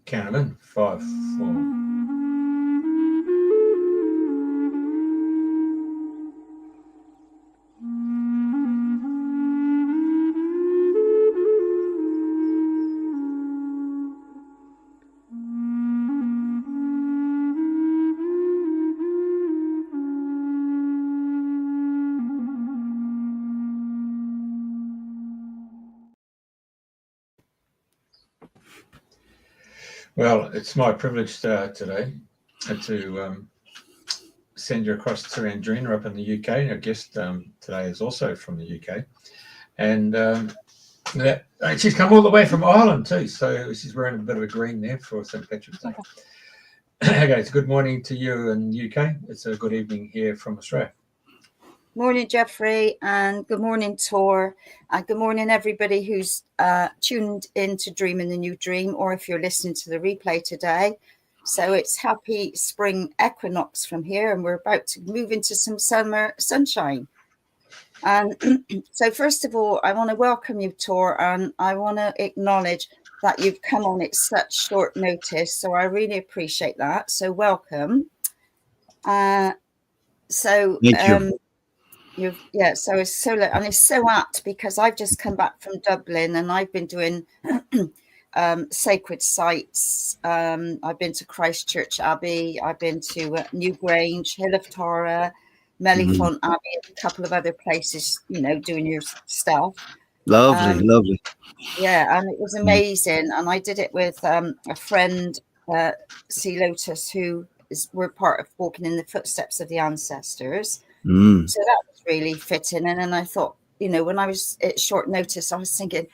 Count them in. 5, 4. Well, it's my privilege today to send you across to Andrena up in the UK. Our guest today is also from the UK. And she's come all the way from Ireland too. So she's wearing a bit of a green there for St. Patrick's Day. Okay, it's good morning to you in the UK. It's a good evening here from Australia. Morning, Jeffrey, and good morning, Tor, and good morning, everybody who's tuned in to Dream in the New Dream, or if you're listening to the replay today. So it's happy spring equinox from here, and we're about to move into some summer sunshine. And so first of all, I want to welcome you, Tor, and I want to acknowledge that you've come on at such short notice, so I really appreciate that. So welcome. Thank you. So it's so apt because I've just come back from Dublin and I've been doing sacred sites. I've been to Christchurch Abbey, I've been to Newgrange, Hill of Tara, Mellifont Abbey, and a couple of other places, doing your stuff. Lovely. Yeah, and it was amazing. And I did it with a friend, C. Lotus, we're part of walking in the footsteps of the ancestors. So that was really fitting. And then I thought, when I was at short notice, I was thinking,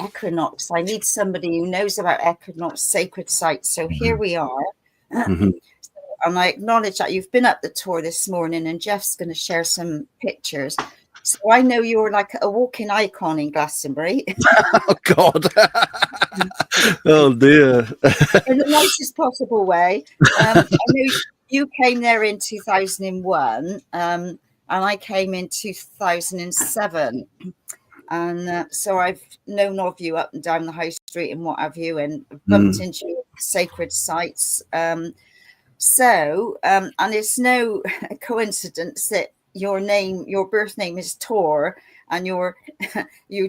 equinox, I need somebody who knows about equinox sacred sites. So here we are. And I acknowledge that you've been up the Tor this morning, and Jeff's going to share some pictures. So I know you're like a walking icon in Glastonbury. Oh, God. Oh, dear. In the nicest possible way. I know you came there in 2001, and I came in 2007. And so I've known of you up and down the high street and what have you, and bumped into sacred sites. And it's no coincidence that your birth name is Tor, and you're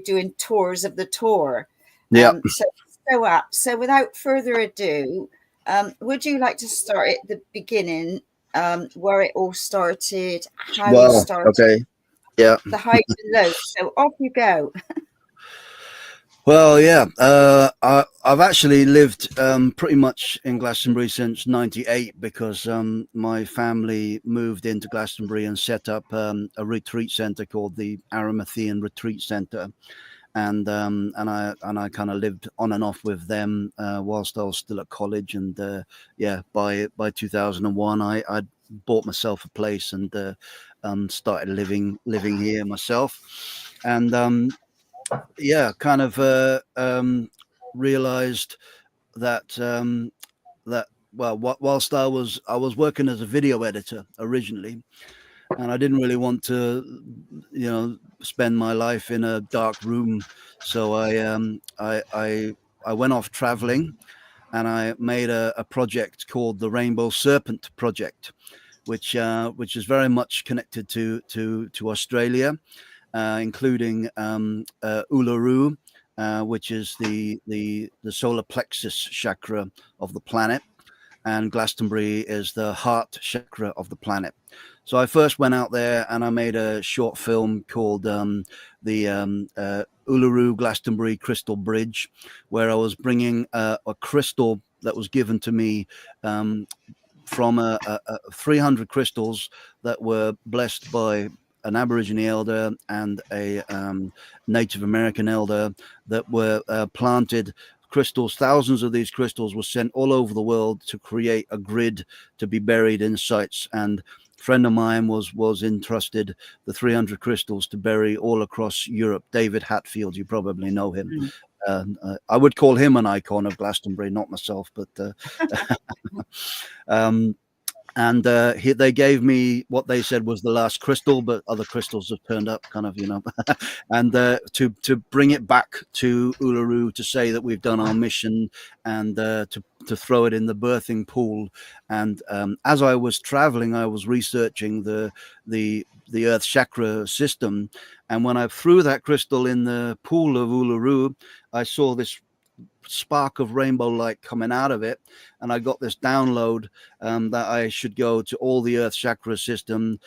doing tours of the Tor. Yeah. So apt. So without further ado, would you like to start at the beginning, where it all started, how you started? Okay. Yeah. The highs and lows. So off you go. Well, yeah. I've actually lived pretty much in Glastonbury since '98 because my family moved into Glastonbury and set up a retreat centre called the Arimathea Retreat Centre. And I kind of lived on and off with them whilst I was still at college. And by 2001, I bought myself a place and started living here myself. And realized that whilst I was working as a video editor originally, and I didn't really want to, spend my life in a dark room. So I went off traveling, and I made a project called the Rainbow Serpent Project, which is very much connected to Australia, including Uluru, which is the solar plexus chakra of the planet, and Glastonbury is the heart chakra of the planet. So I first went out there and I made a short film called the Uluru Glastonbury Crystal Bridge, where I was bringing a crystal that was given to me from 300 crystals that were blessed by an Aboriginal elder and a Native American elder that were planted. Crystals, thousands of these crystals were sent all over the world to create a grid to be buried in sites. And a friend of mine was entrusted the 300 crystals to bury all across Europe. David Hatfield, you probably know him. I would call him an icon of Glastonbury, not myself, but And they gave me what they said was the last crystal, but other crystals have turned up, kind of, and to bring it back to Uluru to say that we've done our mission, and to throw it in the birthing pool. And as I was traveling, I was researching the Earth chakra system, and when I threw that crystal in the pool of Uluru, I saw this spark of rainbow light coming out of it, and I got this download that I should go to all the Earth chakra system,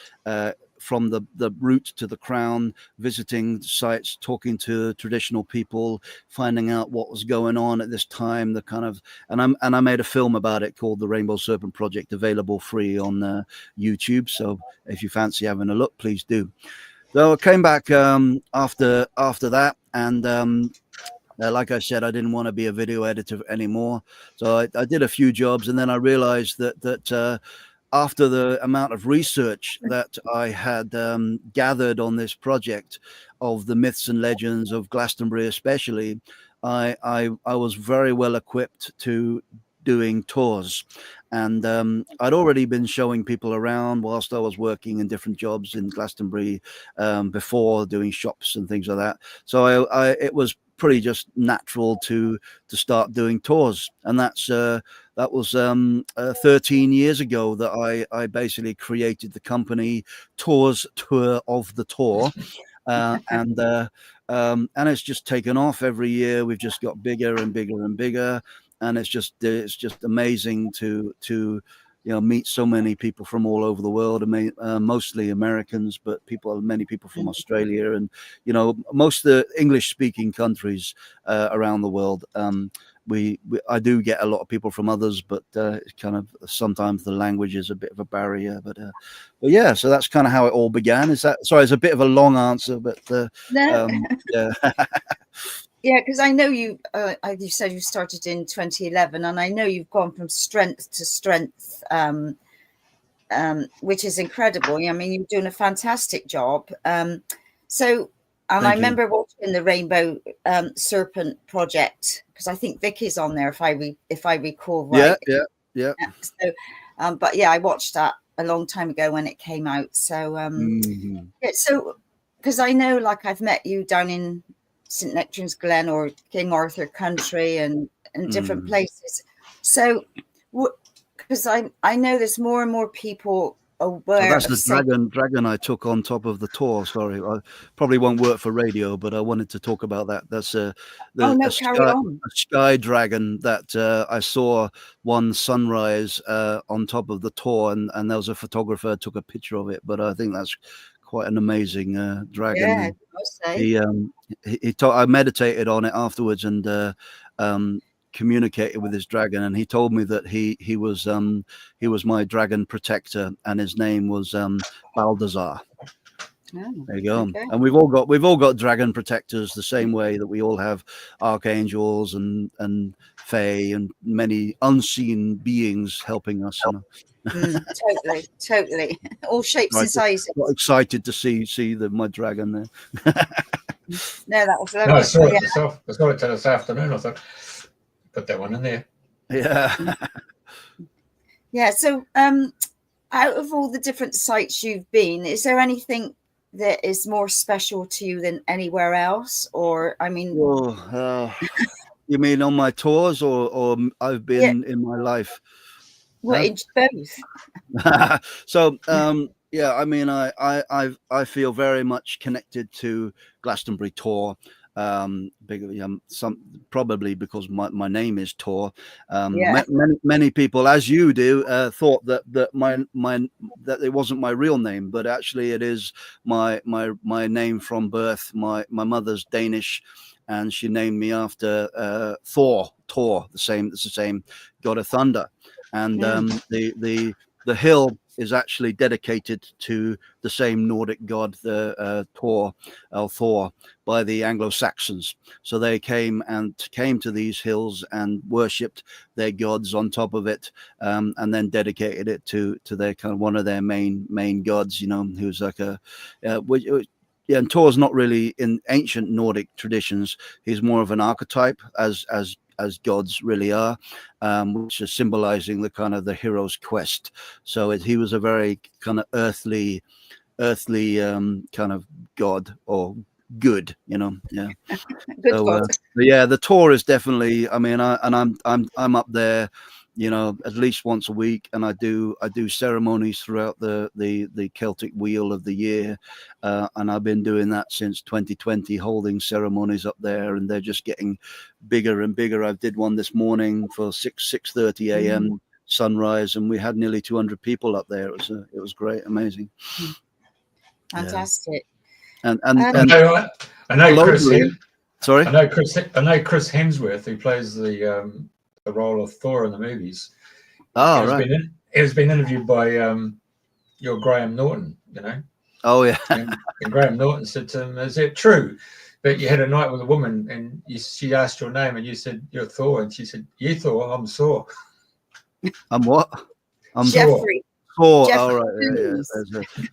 from the root to the crown, visiting sites, talking to traditional people, finding out what was going on at this time, the kind of, and I made a film about it called the Rainbow Serpent Project, available free on YouTube. So if you fancy having a look, please do. So I came back after that, and like I said, I didn't want to be a video editor anymore. So I did a few jobs, and then I realized that after the amount of research that I had gathered on this project of the myths and legends of Glastonbury especially, I was very well equipped to doing tours. And I'd already been showing people around whilst I was working in different jobs in Glastonbury before, doing shops and things like that. So it was pretty just natural to start doing tours. And that was 13 years ago that I basically created the company Tours Tour of the Tor. And it's just taken off every year. We've just got bigger and bigger and bigger, and it's just amazing to meet so many people from all over the world, mostly Americans, but many people from Australia, and most of the English speaking countries around the world. I do get a lot of people from others, but it's kind of, sometimes the language is a bit of a barrier. But yeah, so that's kind of how it all began. Sorry, it's a bit of a long answer, but no. Yeah. Yeah, because I know you said you started in 2011, and I know you've gone from strength to strength, which is incredible. I mean, you're doing a fantastic job. I remember watching the Rainbow Serpent Project, because I think Vicky's on there, if I recall right. Yeah. So, but yeah, I watched that a long time ago when it came out. So, yeah, so because I know, like, I've met you down in St. Nectan's Glen or King Arthur country and different places. So, because I know there's more and more people aware. So that's the dragon I took on top of the Tor. Sorry, I probably won't work for radio, but I wanted to talk about that. That's a sky dragon that I saw one sunrise on top of the Tor, and there was a photographer who took a picture of it. But I think that's quite an amazing dragon. Yeah, I meditated on it afterwards and communicated with his dragon, and he told me that he was my dragon protector, and his name was Balthazar. Oh, there you go. Okay. And we've all got dragon protectors, the same way that we all have archangels and fae and many unseen beings helping us. Totally. All shapes and sizes. Got excited to see my dragon there. No, that was lovely. No, I saw it this afternoon. I thought, put that one in there. Yeah. Yeah. So, out of all the different sites you've been, is there anything that is more special to you than anywhere else? Or, I mean, you mean on my tours, or I've been in my life? Well, it's both. So, yeah, I mean, I feel very much connected to Glastonbury Tor. Probably because my name is Tor. Many people, as you do, thought that that it wasn't my real name, but actually it is my name from birth. My mother's Danish, and she named me after Tor, it's the same god of thunder, and the hill is actually dedicated to the same Nordic god, the Thor, by the Anglo-Saxons. So they came to these hills and worshipped their gods on top of it, and then dedicated it to their kind of one of their main gods, who's like and Tor's not really in ancient Nordic traditions. He's more of an archetype, as as gods really are, which is symbolizing the kind of the hero's quest. So he was a very kind of earthly kind of god, or good, yeah. Good So God. but yeah, the Tor is definitely, I mean, I'm up there, at least once a week, and I do ceremonies throughout the Celtic wheel of the year, and I've been doing that since 2020, holding ceremonies up there, and they're just getting bigger and bigger. I did one this morning for 6:30 a.m. sunrise, and we had nearly 200 people up there. It was great, amazing. Fantastic. And I know Chris. Sorry, I know Chris Hemsworth, who plays the role of Thor in the movies. Oh, he right. Has been interviewed by your Graham Norton. Oh yeah. and Graham Norton said to him, "Is it true that you had a night with a woman and she asked your name and you said you're Thor, and she said, 'You Thor, I'm Thor.'" I'm what? I'm Jeffrey. Thor. Jeffrey, all right. Yeah.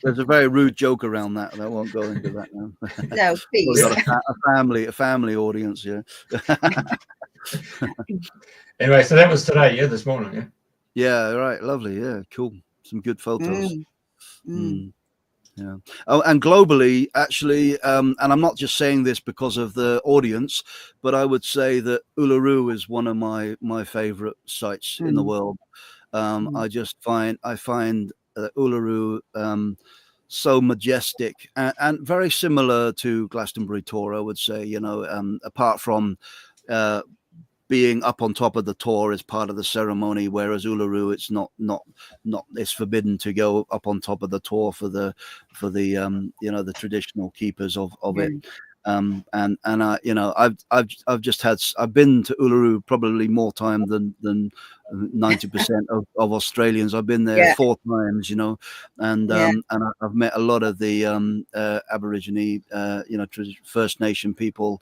There's a very rude joke around that. I won't go into that now. No, please. We've got a family audience. Yeah. Anyway, so that was today. Yeah, this morning. Yeah. Yeah. Right. Lovely. Yeah. Cool. Some good photos. Yeah. Oh, and globally, actually, and I'm not just saying this because of the audience, but I would say that Uluru is one of my favorite sites in the world. I find Uluru so majestic and very similar to Glastonbury Tor, I would say. Apart from being up on top of the Tor is part of the ceremony, whereas Uluru, it's not it's forbidden to go up on top of the Tor for the the traditional keepers of it. And I've been to Uluru probably more time than 90% of Australians. I've been there 4 times, and I've met a lot of the Aborigine, First Nation people,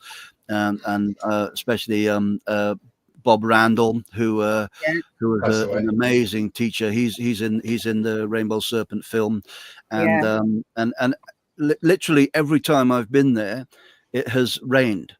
and especially Bob Randall, who was an amazing teacher. He's in the Rainbow Serpent film, and literally every time I've been there, it has rained,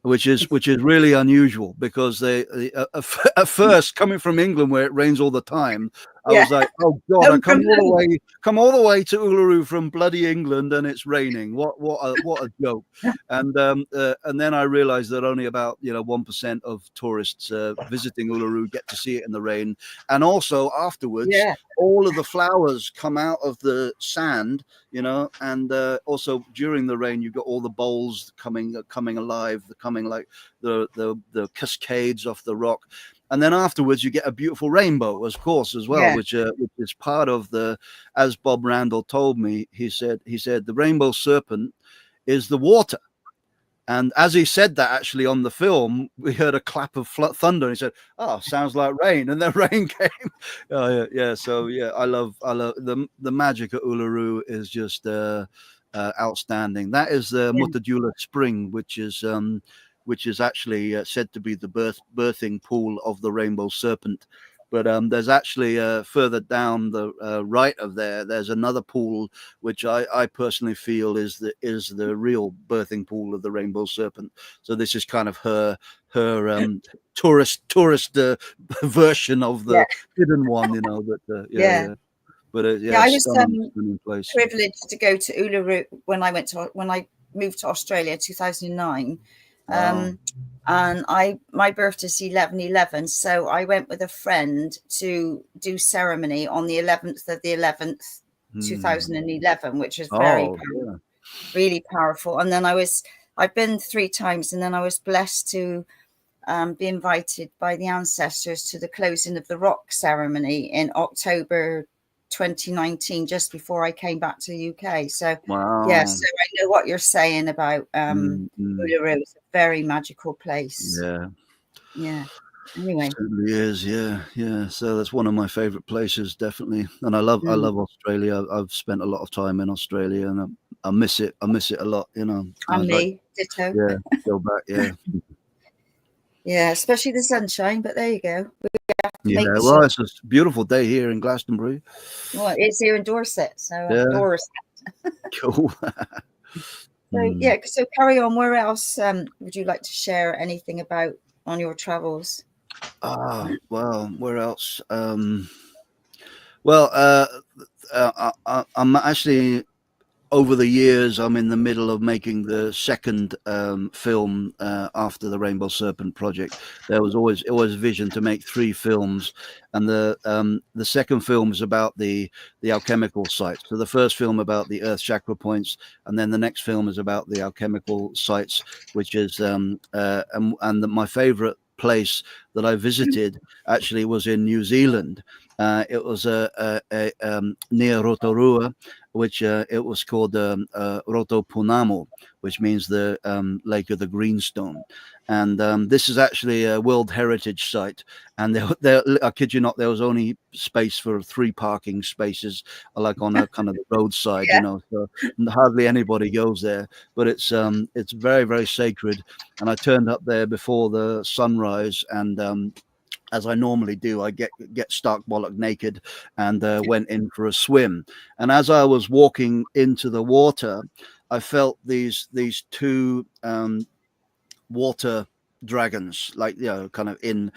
which is really unusual, because at first, coming from England where it rains all the time, I was like, oh God, I come all the way to Uluru from bloody England and it's raining. What a joke. And then I realized that only about 1% of tourists visiting Uluru get to see it in the rain. And also afterwards, all of the flowers come out of the sand, and also during the rain you've got all the bowls coming alive, coming like the cascades off the rock. And then afterwards, you get a beautiful rainbow, of course, as well, which is part of as Bob Randall told me, he said the Rainbow Serpent is the water. And as he said that, actually on the film, we heard a clap of thunder. And he said, "Oh, sounds like rain," and then rain came. Oh yeah. So yeah, I love the magic at Uluru is just outstanding. That is the Mutadula Spring, which is actually said to be the birthing pool of the Rainbow Serpent. But there's actually further down the right of there's another pool, which I personally feel is the real birthing pool of the Rainbow Serpent. So this is kind of her tourist version of the hidden one, But I was stunning place. privileged to go to Uluru when I moved to Australia in 2009. And my birthday is 11/11, so I went with a friend to do ceremony on the 11th of the 11th, 2011, which was really powerful. And then I've been 3 times, and then I was blessed to be invited by the ancestors to the closing of the rock ceremony in October 2019, just before I came back to the UK. So so I know what you're saying about Uluru. It's a very magical place. Anyway, it certainly is. So that's one of my favorite places, definitely. And I love Australia. I've spent a lot of time in Australia, and I miss it a lot, and me ditto. Go back. Especially the sunshine, but there you go. Well, it's a beautiful day here in Glastonbury. Well, it's here in Dorset, so Dorset. Cool. So carry on. Where else would you like to share anything about on your travels? Well, where else? I'm actually, over the years, I'm in the middle of making the second film after the Rainbow Serpent Project. There was always a vision to make 3 films, and the second film is about the alchemical sites. So the first film about the Earth chakra points, and then the next film is about the alchemical sites, which is my favorite place that I visited actually was in New Zealand. It was near Rotorua, which it was called Rotopunamo, which means the Lake of the Greenstone. And this is actually a World Heritage Site. And I kid you not, there was only space for 3 parking spaces, like on a kind of roadside, Yeah. you know, so hardly anybody goes there. But it's very, very sacred. And I turned up there before the sunrise, and as I normally do, I get stark bollock naked and went in for a swim. And as I was walking into the water, I felt these 2 water dragons, like, you know, kind of in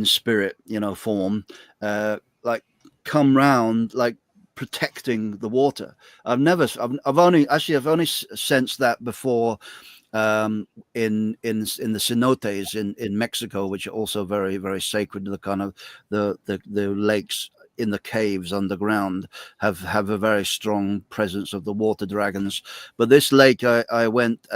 spirit, you know, form, like come round, like protecting the water. I've only sensed that before in the cenotes in Mexico, which are also very, very sacred. The kind of the lakes in the caves underground have a very strong presence of the water dragons. But this lake, I went,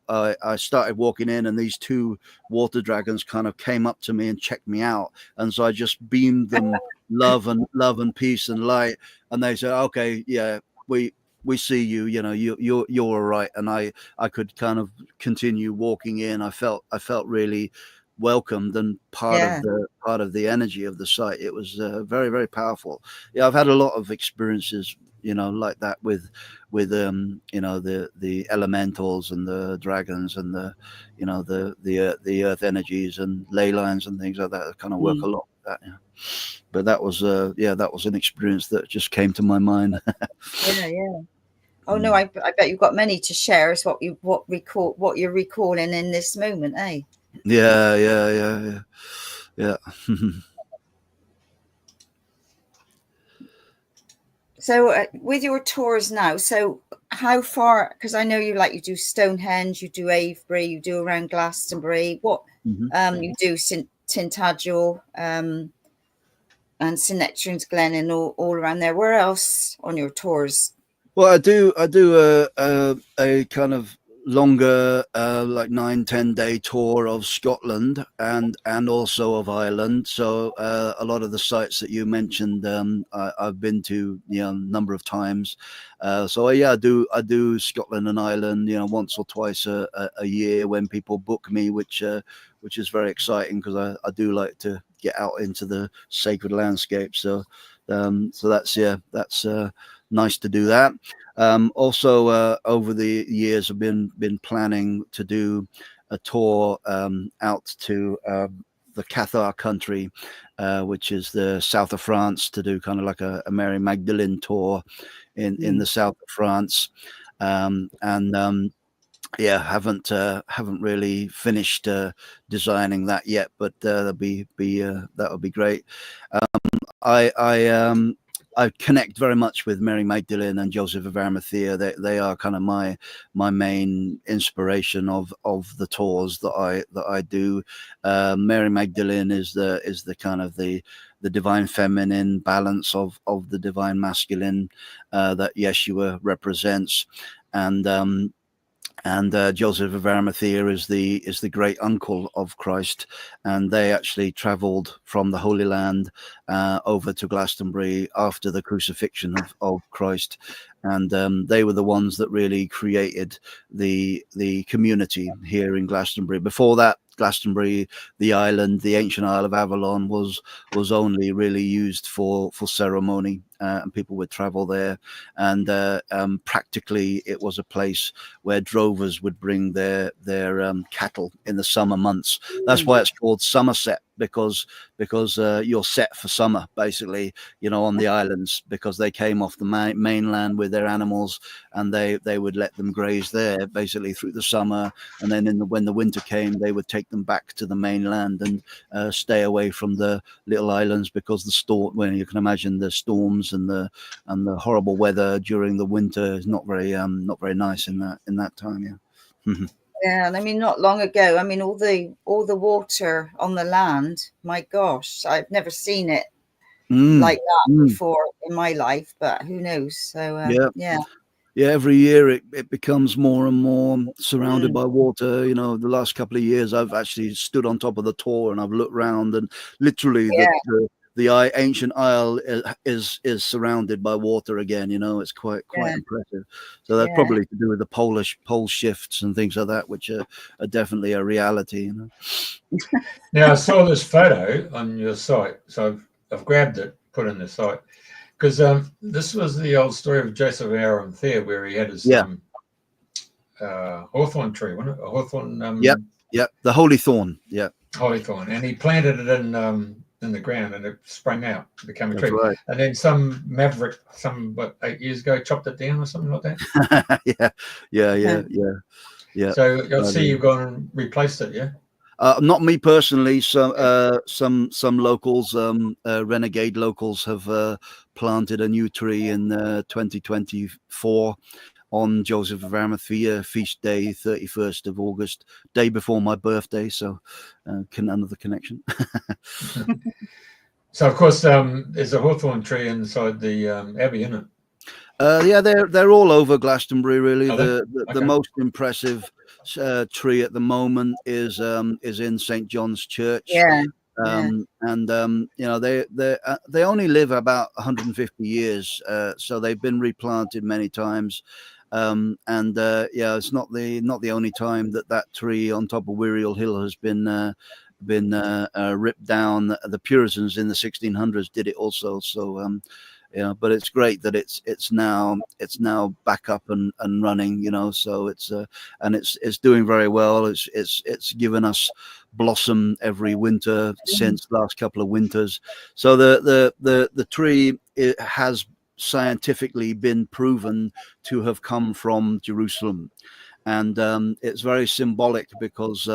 I started walking in, and these 2 water dragons kind of came up to me and checked me out, and so I just beamed them love and peace and light, and they said, "Okay, yeah, we see you, you know, you're all right." And I could kind of continue walking in. I felt really welcomed and part of the energy of the site. It was very, very powerful. Yeah, I've had a lot of experiences, you know, like that with you know, the elementals and the dragons and the, you know, the earth energies and ley lines and things like that. I kind of work a lot with that. Yeah. But that was that was an experience that just came to my mind. Yeah. Oh no, I bet you've got many to share. Is what you're recalling in this moment, eh? Yeah. So with your tours now, so how far? Because I know you do Stonehenge, you do Avebury, you do around Glastonbury. What you do Tintagel and St Nectan's Glen and all around there. Where else on your tours? Well, I do a kind of longer, like 9-10 day tour of Scotland and also of Ireland. So a lot of the sites that you mentioned, I've been to, you know, a number of times. So yeah, I do Scotland and Ireland, you know, once or twice a year when people book me, which is very exciting, because I do like to get out into the sacred landscape. So that's nice to do that. Also, over the years, I've been planning to do a tour out to the Cathar country, which is the south of France, to do kind of like a Mary Magdalene tour in the south of France. Yeah, haven't really finished designing that yet, but that would be great. I connect very much with Mary Magdalene and Joseph of Arimathea. They are kind of my main inspiration of the tours that I do. Mary Magdalene is the kind of the divine feminine balance of the divine masculine that Yeshua represents, and Joseph of Arimathea is the great uncle of Christ, and they actually travelled from the Holy Land over to Glastonbury after the crucifixion of Christ, and they were the ones that really created the community here in Glastonbury. Before that, Glastonbury, the island, the ancient Isle of Avalon, was only really used for ceremony and people would travel there. And practically, it was a place where drovers would bring their cattle in the summer months. That's why it's called Somerset, because you're set for summer, basically, on the islands, because they came off the mainland with their animals, and they would let them graze there basically through the summer, and then when the winter came, they would take them back to the mainland and stay away from the little islands, because the storm, when you can imagine the storms and the horrible weather during the winter is not very nice in that time. Yeah, and I mean, not long ago, I mean, all the water on the land, my gosh, I've never seen it like that before in my life, but who knows? So yeah, every year it becomes more and more surrounded by water. The last couple of years I've actually stood on top of the Tor and I've looked around, and literally the ancient isle is surrounded by water again. It's quite impressive. So that's probably to do with the pole shifts and things like that, which are definitely a reality. Now, I saw this photo on your site, so I've grabbed it, put it in the site, because this was the old story of Joseph of Arimathea, where he had his hawthorn tree, wasn't it? A hawthorn. Yep, the holy thorn. Yeah, holy thorn, and he planted it in the ground, and it sprang out, became a tree. Right. And then some maverick, 8 years ago, chopped it down or something like that. Yeah. So I see you've gone and replaced it, yeah. Not me personally. Some locals, renegade locals, have planted a new tree in 2024 on Joseph of Arimathea feast day, 31st of August, day before my birthday. So another connection. So of course, there's a hawthorn tree inside the abbey, isn't it? They're all over Glastonbury, really. Okay. The most impressive tree at the moment is in St. John's Church. And they only live about 150 years, so they've been replanted many times. It's not the only time that tree on top of Wiriel Hill has been ripped down. The Puritans in the 1600s did it also. So but it's great that it's now back up and running. So it's doing very well. It's given us blossom every winter since last couple of winters. So the tree, it has scientifically been proven to have come from Jerusalem. And it's very symbolic because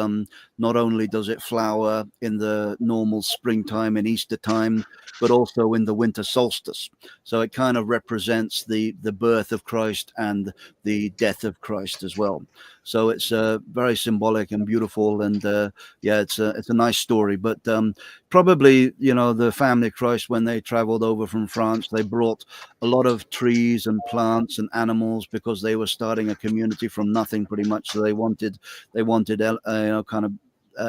not only does it flower in the normal springtime and Easter time, but also in the winter solstice. So it kind of represents the birth of Christ and the death of Christ as well. So it's very symbolic and beautiful, and it's a nice story. But probably, the family of Christ, when they traveled over from France, they brought a lot of trees and plants and animals because they were starting a community from nothing, pretty much. So they wanted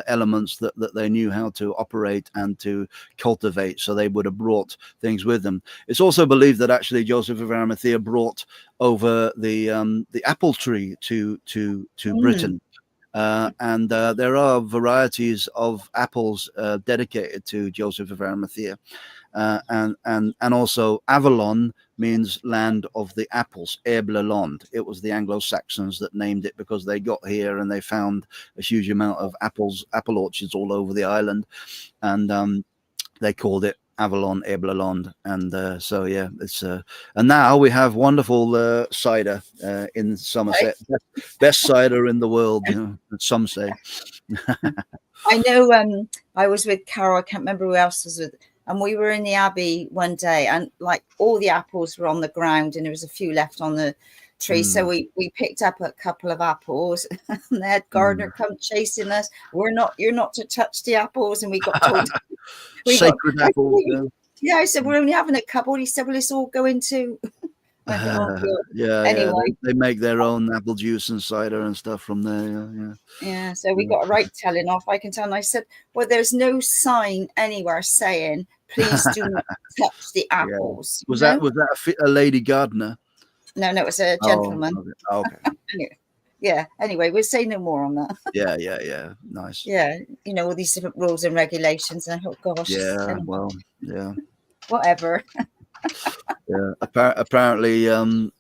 elements that they knew how to operate and to cultivate, so they would have brought things with them. It's also believed that actually Joseph of Arimathea brought over the apple tree to Britain. And there are varieties of apples dedicated to Joseph of Arimathea, and also Avalon means land of the apples, Erbleland. It was the Anglo-Saxons that named it because they got here and they found a huge amount of apple orchards all over the island, and they called it Avalon, Erbleland. And it's and now we have wonderful cider in Somerset, best cider in the world, some say. I know. I was with Carol. I can't remember who else was with. And we were in the Abbey one day, and like all the apples were on the ground, and there was a few left on the tree. So we picked up a couple of apples, and the head gardener come chasing us. You're not to touch the apples, and we got told sacred apples. Yeah, I said we're only having a couple. He said, "Well, it's all going to." Anyway, they make their own apple juice and cider and stuff from there. Yeah. So we got a right telling off, I can tell. And I said, "Well, there's no sign anywhere saying please do not touch the apples." Was that a lady gardener? No, it was a gentleman. Oh, okay. Anyway, we'll say no more on that. Yeah. Nice. Yeah. All these different rules and regulations. And I thought, gosh. Whatever. Yeah, apparently, in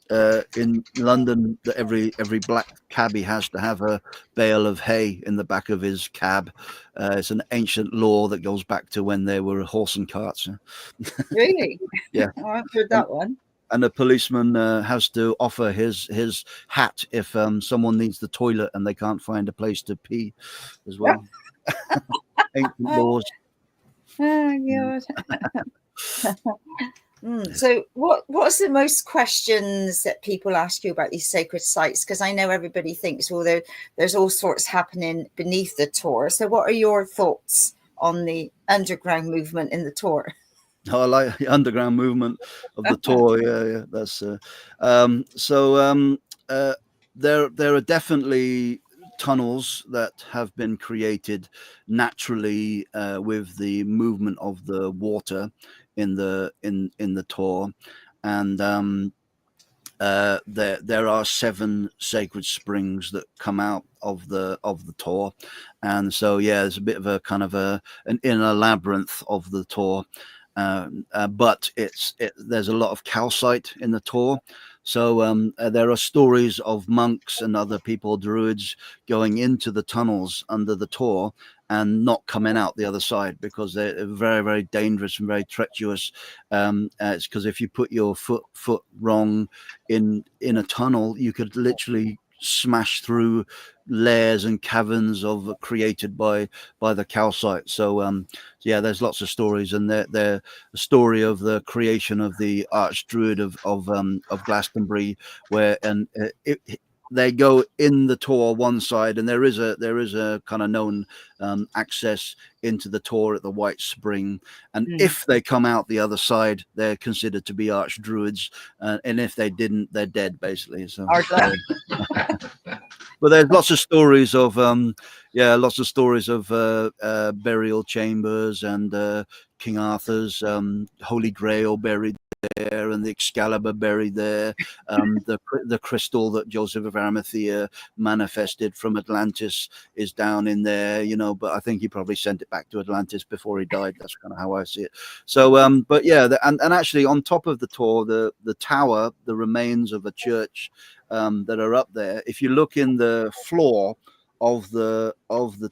London, that every black cabbie has to have a bale of hay in the back of his cab. It's an ancient law that goes back to when there were horse and carts. Really? Yeah, I haven't heard that one. And a policeman has to offer his hat if someone needs the toilet and they can't find a place to pee, as well. Ancient laws. Oh God. So what's the most questions that people ask you about these sacred sites? Because I know everybody thinks, well, there's all sorts happening beneath the Tor. So what are your thoughts on the underground movement in the Tor? Oh, I like the underground movement of the Tor. Yeah. That's there are definitely tunnels that have been created naturally with the movement of the water in the Tor, and there are 7 sacred springs that come out of the Tor, and so there's a bit of a kind of an inner labyrinth of the Tor. But there's a lot of calcite in the Tor, so there are stories of monks and other people, druids, going into the tunnels under the Tor and not coming out the other side because they're very, very dangerous and very treacherous. It's because if you put your foot wrong in a tunnel, you could literally smash through layers and caverns created by the calcite. So there's lots of stories, and they're the story of the creation of the archdruid of Glastonbury, where they go in the Tor one side, and there is a kind of known access into the Tor at the White Spring, and if they come out the other side, they're considered to be archdruids, and if they didn't, they're dead, basically. So but there's lots of stories of burial chambers and King Arthur's Holy Grail buried there, and the Excalibur buried there, the crystal that Joseph of Arimathea manifested from Atlantis is down in there, but I think he probably sent it back to Atlantis before he died. That's kind of how I see it. So but and actually on top of the Tor, the tower, the remains of a church that are up there, if you look in the floor of the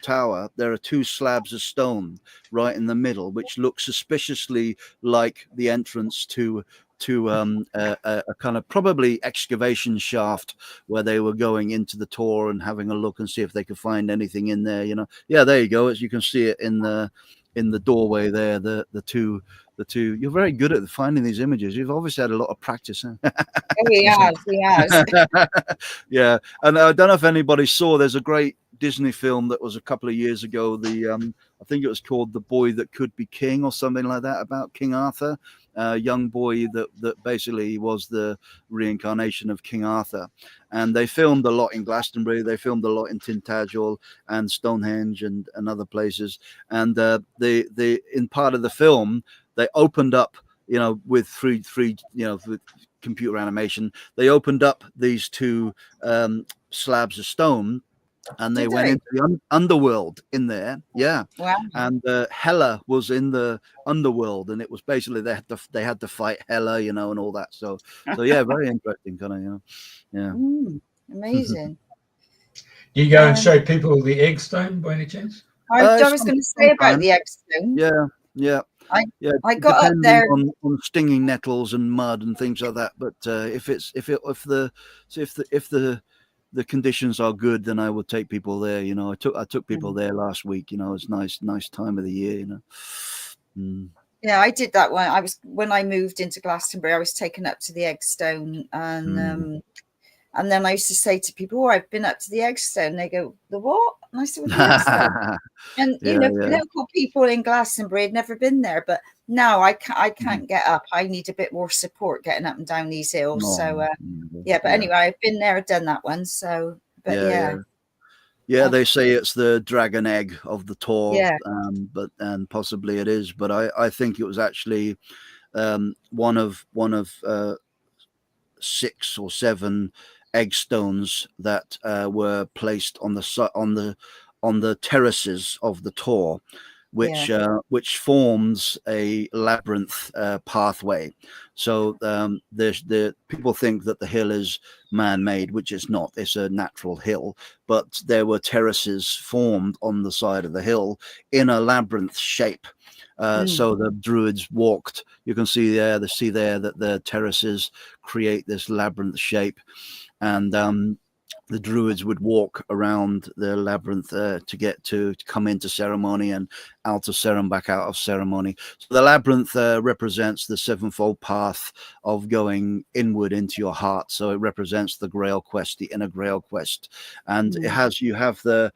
tower, there are 2 slabs of stone right in the middle, which look suspiciously like the entrance to a kind of probably excavation shaft where they were going into the Tor and having a look and see if they could find anything in there. There you go, as you can see it in the doorway there, the two. You're very good at finding these images. You've obviously had a lot of practice. Huh? Oh, he has. Yeah, and I don't know if anybody saw, there's a great Disney film that was a couple of years ago, I think it was called The Boy That Could Be King or something like that, about King Arthur, a young boy that basically was the reincarnation of King Arthur. And they filmed a lot in Glastonbury, they filmed a lot in Tintagel and Stonehenge and other places. And in part of the film, they opened up, with three with computer animation, they opened up these 2 slabs of stone, and they went into the underworld in there. Wow. And Hela was in the underworld, and it was basically they had to fight Hela, and all that. So very interesting kind of, amazing. You go and show people the egg stone by any chance? I was going to say about the egg stone. Yeah. I got up there on stinging nettles and mud and things like that. But if the conditions are good, then I will take people there. I took people there last week. It's nice time of the year. Yeah, I did that one. When I moved into Glastonbury, I was taken up to the egg stone, and then I used to say to people, "Oh, I've been up to the egg stone." And they go, "The what?" And I said, "Well, the egg stone." And local people in Glastonbury had never been there, but now I can't get up. I need a bit more support getting up and down these hills. Anyway, I've been there, done that one. So, but they say it's the dragon egg of the Tor, and possibly it is, but I think it was actually one of 6 or 7 egg stones that were placed on the terraces of the Tor, which forms a labyrinth pathway. So the people think that the hill is man-made, which it's not. It's a natural hill, but there were terraces formed on the side of the hill in a labyrinth shape. So the Druids walked. You can see there that the terraces create this labyrinth shape, and the Druids would walk around the labyrinth to come into ceremony and out of ceremony, back out of ceremony. So the labyrinth represents the sevenfold path of going inward into your heart. So it represents the Grail quest, the inner Grail quest, and you have the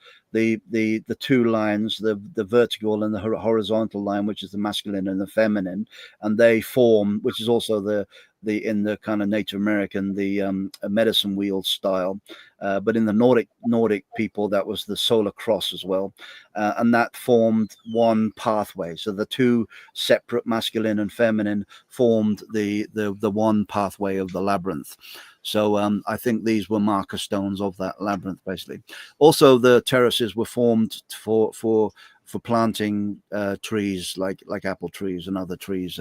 two lines, the vertical and the horizontal line, which is the masculine and the feminine, and they form, which is also the in the kind of Native American, the medicine wheel style, but in the Nordic people, that was the solar cross as well, and that formed one pathway. So the two separate masculine and feminine formed the one pathway of the labyrinth. So I think these were marker stones of that labyrinth, basically. Also, the terraces were formed for planting trees like apple trees and other trees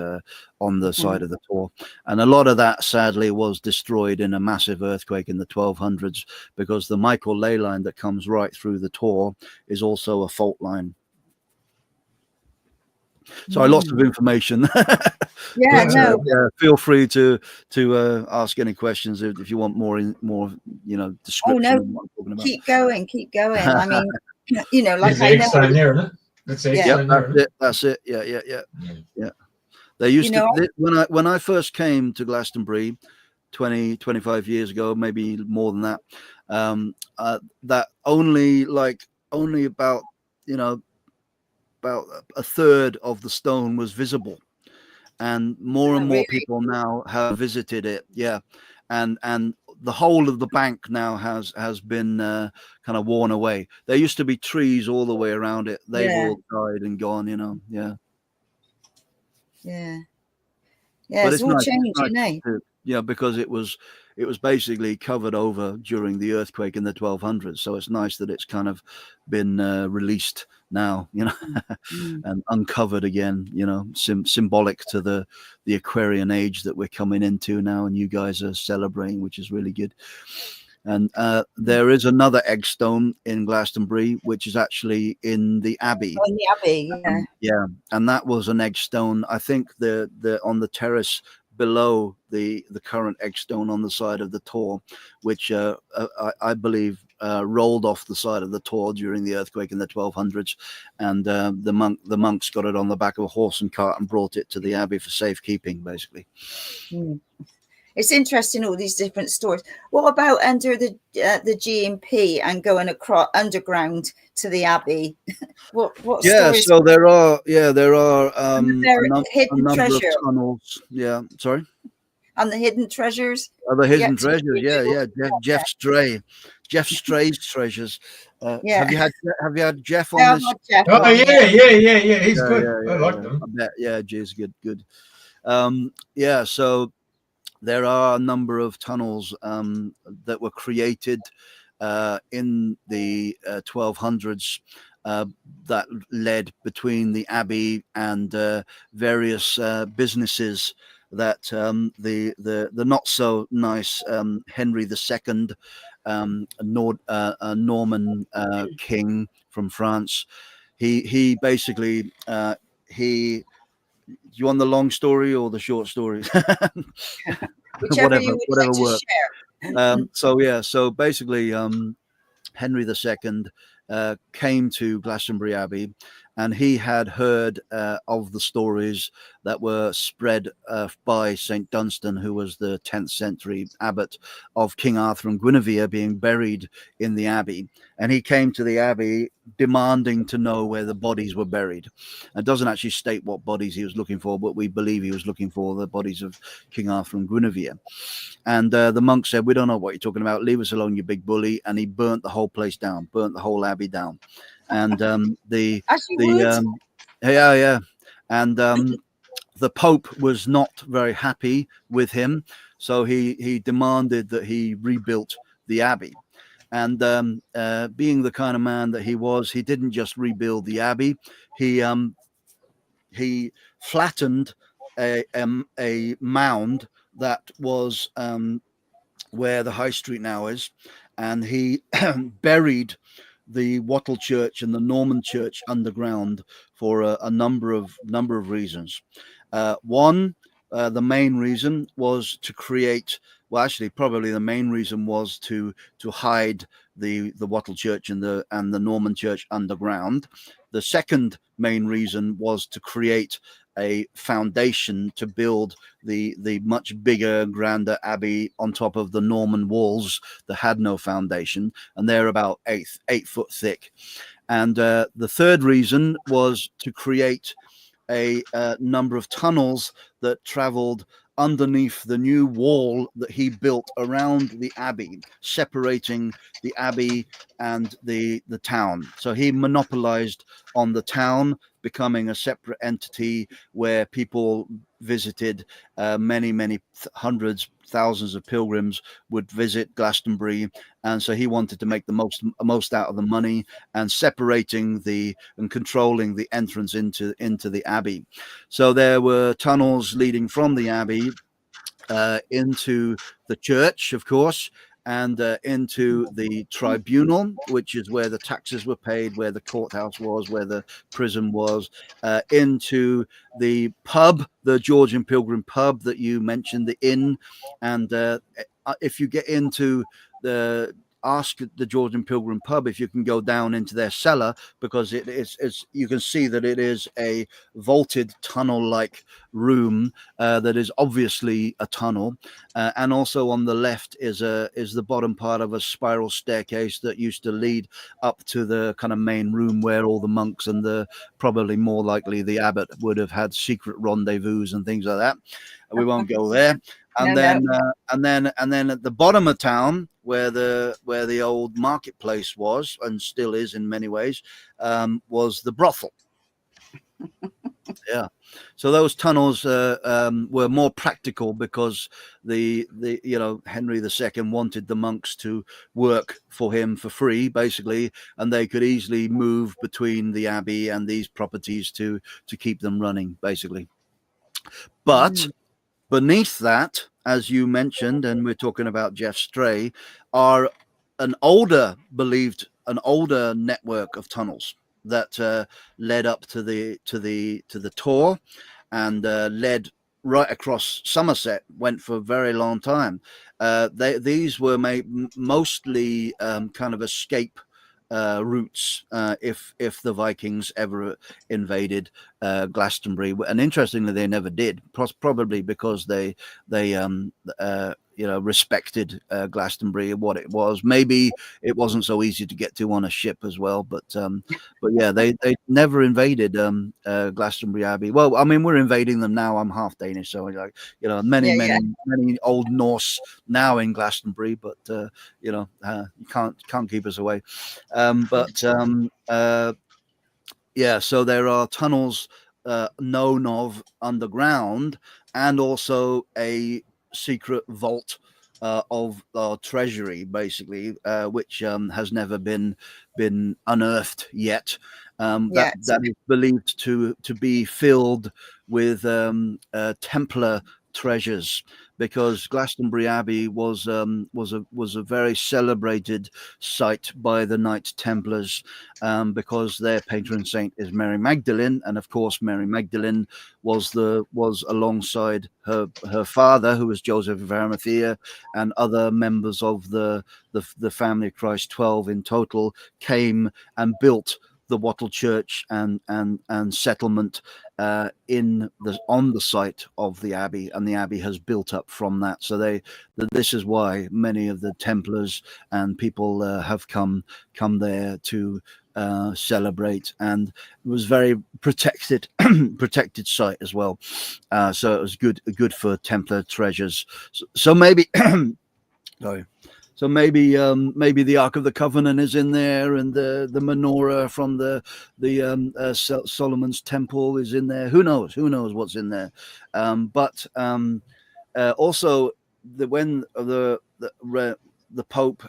on the side of the Tor. And a lot of that, sadly, was destroyed in a massive earthquake in the 1200s, because the Michael ley line that comes right through the Tor is also a fault line. So lots of information. Yeah, But, no. feel free to ask any questions if you want more description. Oh no, of what I'm talking about. keep going. I mean, like There's I the know. X-line there, isn't it? That's the X-line there. That's it. Yeah. They used to, when I first came to Glastonbury 25 years ago, maybe more than that, that only about a third of the stone was visible, and more and more people now have visited it. And the whole of the bank now has been kind of worn away. There used to be trees all the way around it. They've all died and gone, yeah, but it's all changing, because it was basically covered over during the earthquake in the 1200s. So it's nice that it's kind of been released now, and uncovered again, symbolic to the Aquarian age that we're coming into now, and you guys are celebrating, which is really good. And there is another egg stone in Glastonbury, which is actually in the Abbey. In the Abbey, and that was an egg stone. I think the on the terrace below the current egg stone on the side of the Tor, which I believe rolled off the side of the Tor during the earthquake in the 1200s, and the monks got it on the back of a horse and cart and brought it to the Abbey for safekeeping, basically. It's interesting, all these different stories. What about under the GMP and going across underground to the Abbey? what stories? So there are a hidden number treasure. of tunnels. Yeah, sorry. And the hidden treasures. The hidden treasures. Jeff Stray's treasures. Have you had Jeff on this? Jeff yeah. He's good. I like them. I bet. Yeah, Jay's good. So there are a number of tunnels that were created in the 1200s that led between the Abbey and various businesses that the not so nice Henry II, a Norman king from France, he basically you want the long story or the short story? Whichever you would like to share. So basically, Henry II came to Glastonbury Abbey, and he had heard of the stories that were spread by St. Dunstan, who was the 10th century abbot of King Arthur and Guinevere being buried in the Abbey. And he came to the Abbey demanding to know where the bodies were buried. It doesn't actually state what bodies he was looking for, but we believe he was looking for the bodies of King Arthur and Guinevere. And the monk said, "We don't know what you're talking about. Leave us alone, you big bully." And he burnt the whole place down, burnt the whole Abbey down. And and the Pope was not very happy with him, so he demanded that he rebuilt the Abbey. And being the kind of man that he was, he didn't just rebuild the abbey. He flattened a mound that was where the high street now is, and he buried the Wattle Church and the Norman Church underground for a number of reasons. One, the main reason was to create. Well, actually, probably the main reason was to hide the Wattle Church and the Norman Church underground. The second main reason was to create a foundation to build the much bigger, grander abbey on top of the Norman walls that had no foundation, and they're about 8 foot thick. And the third reason was to create a number of tunnels that traveled underneath the new wall that he built around the abbey, separating the abbey and the town. So he monopolized on the town, becoming a separate entity where people visited. Many hundreds, thousands of pilgrims would visit Glastonbury, and so he wanted to make the most out of the money, and separating and controlling the entrance into the abbey. So there were tunnels leading from the abbey into the church, of course, and into the tribunal, which is where the taxes were paid, where the courthouse was, where the prison was, into the pub, the Georgian Pilgrim pub that you mentioned, the inn. And if you get into ask the Georgian Pilgrim pub if you can go down into their cellar, because it's you can see that it is a vaulted tunnel-like room that is obviously a tunnel, and also on the left is the bottom part of a spiral staircase that used to lead up to the kind of main room where all the monks and probably more likely the abbot would have had secret rendezvous and things like that. We won't go there. And then at the bottom of town, where the old marketplace was and still is in many ways, was the brothel. Yeah, so those tunnels were more practical because the Henry II wanted the monks to work for him for free, basically, and they could easily move between the abbey and these properties to keep them running, basically. But beneath that, as you mentioned, and we're talking about Jeff Stray, are an older network of tunnels that led up to the Tor, and led right across Somerset, went for a very long time. These were mostly kind of escape routes if the Vikings ever invaded Glastonbury, and interestingly they never did, probably because they respected Glastonbury and what it was. Maybe it wasn't so easy to get to on a ship as well, but yeah, they never invaded Glastonbury Abbey. Well, I mean, we're invading them now. I'm half Danish, so many Old Norse now in Glastonbury, but you can't keep us away. Yeah, so there are tunnels known of underground, and also a secret vault of our treasury, basically, which has never been unearthed yet. That is believed to be filled with Templar treasures, because Glastonbury Abbey was a very celebrated site by the Knights Templars, because their patron saint is Mary Magdalene, and of course Mary Magdalene was alongside her father, who was Joseph of Arimathea, and other members of the family of Christ, 12 in total, came and built the Wattle Church and settlement on the site of the abbey, and the abbey has built up from that. So this is why many of the Templars and people have come there to celebrate, and it was very protected site as well. So it was good for Templar treasures. So maybe sorry. So maybe the Ark of the Covenant is in there, and the menorah from the Solomon's Temple is in there. Who knows? Who knows what's in there? But also when the Pope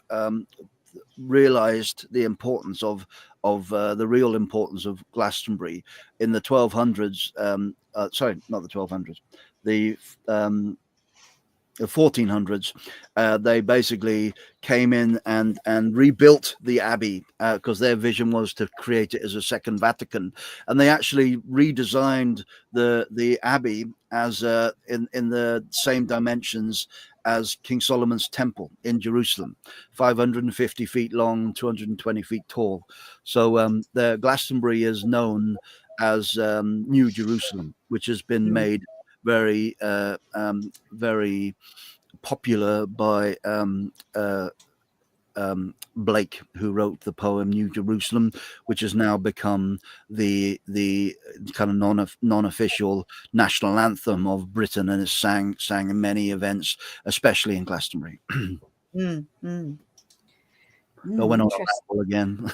realized the importance of the real importance of Glastonbury in the 1200s. Sorry, not the 1200s. The 1400s, they basically came in and rebuilt the abbey because their vision was to create it as a second Vatican, and they actually redesigned the abbey as in the same dimensions as King Solomon's temple in Jerusalem, 550 feet long, 220 feet tall. So the Glastonbury is known as New Jerusalem, which has been made very very popular by Blake, who wrote the poem New Jerusalem, which has now become the kind of non-official national anthem of Britain, and is sang in many events, especially in Glastonbury. I went on a ramble again.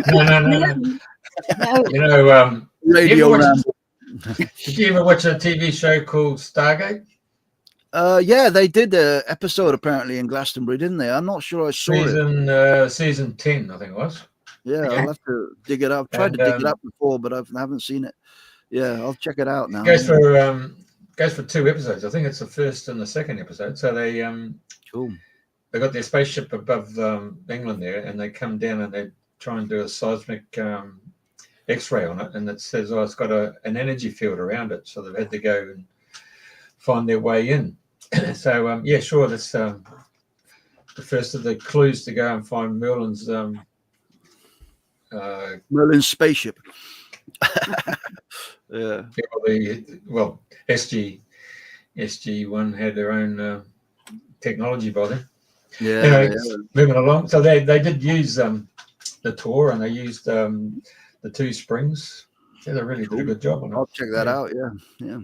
No. You know, radio ramble. Did you ever watch a TV show called Stargate? Yeah, they did an episode apparently in Glastonbury, didn't they? I'm not sure I saw it. Season 10, I think it was. Yeah, I'll have to dig it up. Tried to dig it up before, but I haven't seen it. Yeah, I'll check it out now. It goes for 2 episodes. I think it's the first and the second episode. So they cool. They got their spaceship above England there, and they come down and they try and do a seismic X-ray on it, and it says, it's got an energy field around it, so they've had to go and find their way in. So yeah, sure, that's the first of the clues to go and find Merlin's spaceship. Yeah. Well, SG1 had their own technology by then. Yeah, moving along. So they did use the Tor, and they used the 2 springs. Yeah, they really did a good job on it. I'll check that out. Yeah.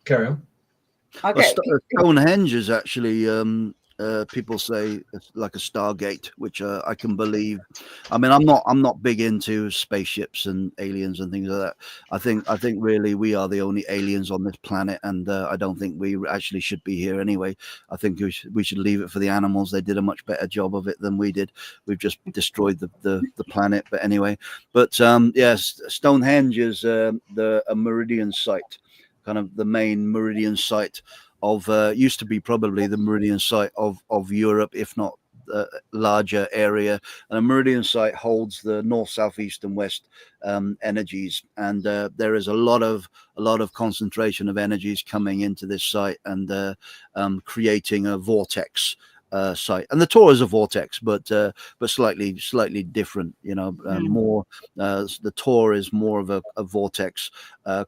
Carry on. Okay. Stonehenge is actually people say it's like a Stargate, which I can believe. I mean, I'm not big into spaceships and aliens and things like that. I think really we are the only aliens on this planet, and I don't think we actually should be here anyway. I think we should leave it for the animals. They did a much better job of it than we did. We've just destroyed the planet. But anyway, yes, Stonehenge is a meridian site, kind of the main meridian site of used to be probably the meridian site of Europe, if not larger area. And a meridian site holds the north, south, east, and west energies, and there is a lot of concentration of energies coming into this site and creating a vortex site. And the Tor is a vortex, but slightly different, more the Tor is more of a vortex,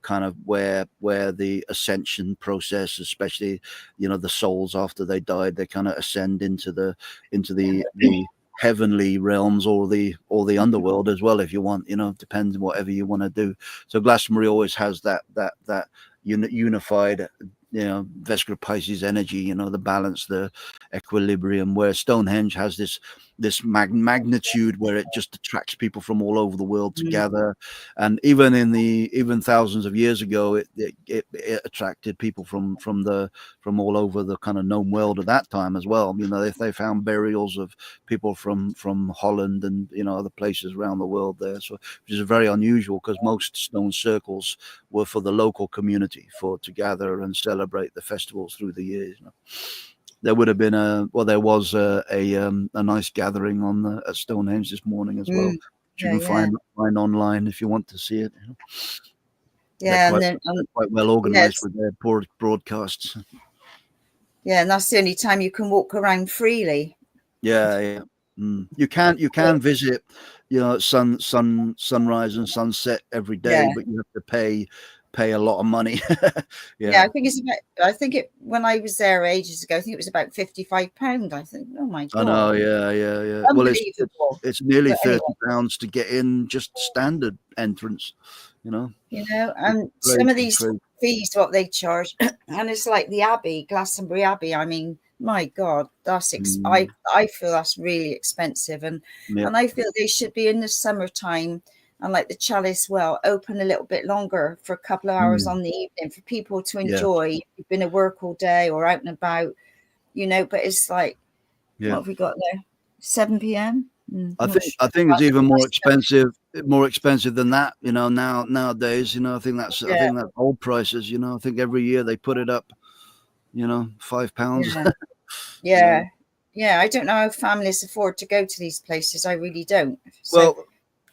kind of where the ascension process, especially the souls after they died, they kind of ascend into the heavenly realms or the underworld as well, if you want, depends on whatever you want to do. So Glastonbury always has that unified Vesica Pisces energy, the balance, the equilibrium, where Stonehenge has this magnitude where it just attracts people from all over the world together. And even thousands of years ago, it attracted people from all over the kind of known world at that time as well. If they found burials of people from Holland and other places around the world there, so which is very unusual, because most stone circles were for the local community to gather and celebrate the festivals through the years. There would have been there was a nice gathering at Stonehenge this morning as well. You can find online if you want to see it. Yeah, and then quite well organized with their broadcasts. Yeah, and that's the only time you can walk around freely. Yeah. You can visit, sunrise and sunset every day, but you have to pay a lot of money. I think when I was there ages ago, I think it was about £55. I think, oh my god. I know, yeah. Well, it's nearly £30 to get in, just standard entrance, and some of these fees, what they charge, and it's like the Abbey, Glastonbury Abbey. I mean, my god, that's I feel that's really expensive, and I feel they should be in the summertime. And like the Chalice Well, open a little bit longer for a couple of hours on the evening for people to enjoy. You've been at work all day or out and about, but it's like, what have we got there? 7 p.m. I think it's even more expensive than that, you know, nowadays, you know. I think that's old prices, you know. I think every year they put it up, you know, £5. Yeah. I don't know how families afford to go to these places. I really don't. Well,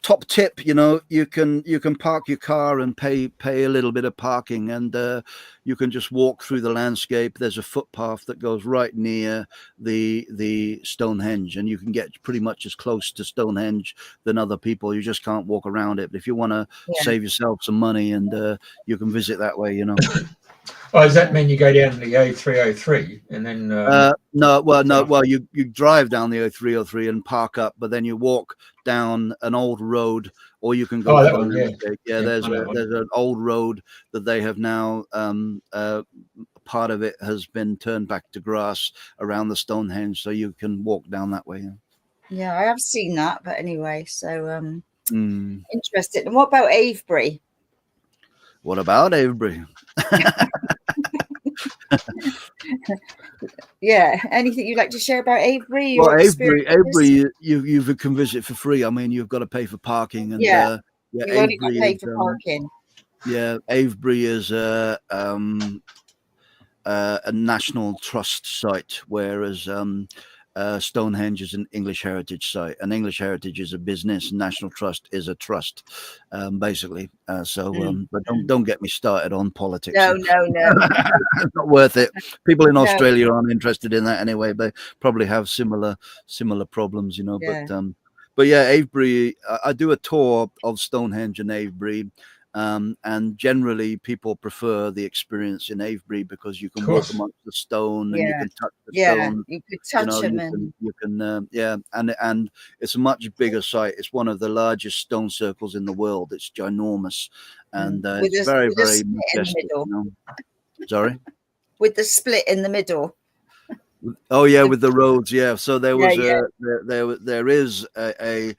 top tip, you know, you can park your car and pay a little bit of parking, and you can just walk through the landscape. There's a footpath that goes right near the Stonehenge, and you can get pretty much as close to Stonehenge than other people. You just can't walk around it. But if you want to save yourself some money, and you can visit that way, you know. Oh, does that mean you go down the A303 and then? Well, you drive down the A303 and park up, but then you walk down an old road, or you can go. There's an old road that they have now. Part of it has been turned back to grass around the Stonehenge, so you can walk down that way. Yeah, I have seen that, but anyway, so interested. And what about Avebury? What about Avebury? Yeah, anything you'd like to share about Avebury? Well, Avebury, you can visit for free. I mean, you've got to pay for parking, and you Avebury only got to pay for parking. Yeah, Avebury is a national trust site, whereas Stonehenge is an English heritage site. An English heritage is a business. National Trust is a trust, basically. But don't get me started on politics. No. It's not worth it. People in Australia aren't interested in that anyway. They probably have similar problems, you know. Yeah. But yeah, Avebury. I do a tour of Stonehenge and Avebury. And generally people prefer the experience in Avebury because you can walk amongst the stone and you can touch the stone. You could touch them, and it's a much bigger site. It's one of the largest stone circles in the world. It's ginormous, and it's very majestic. You know? Sorry, with the split in the middle. Oh yeah, with the roads, yeah. So there was there is a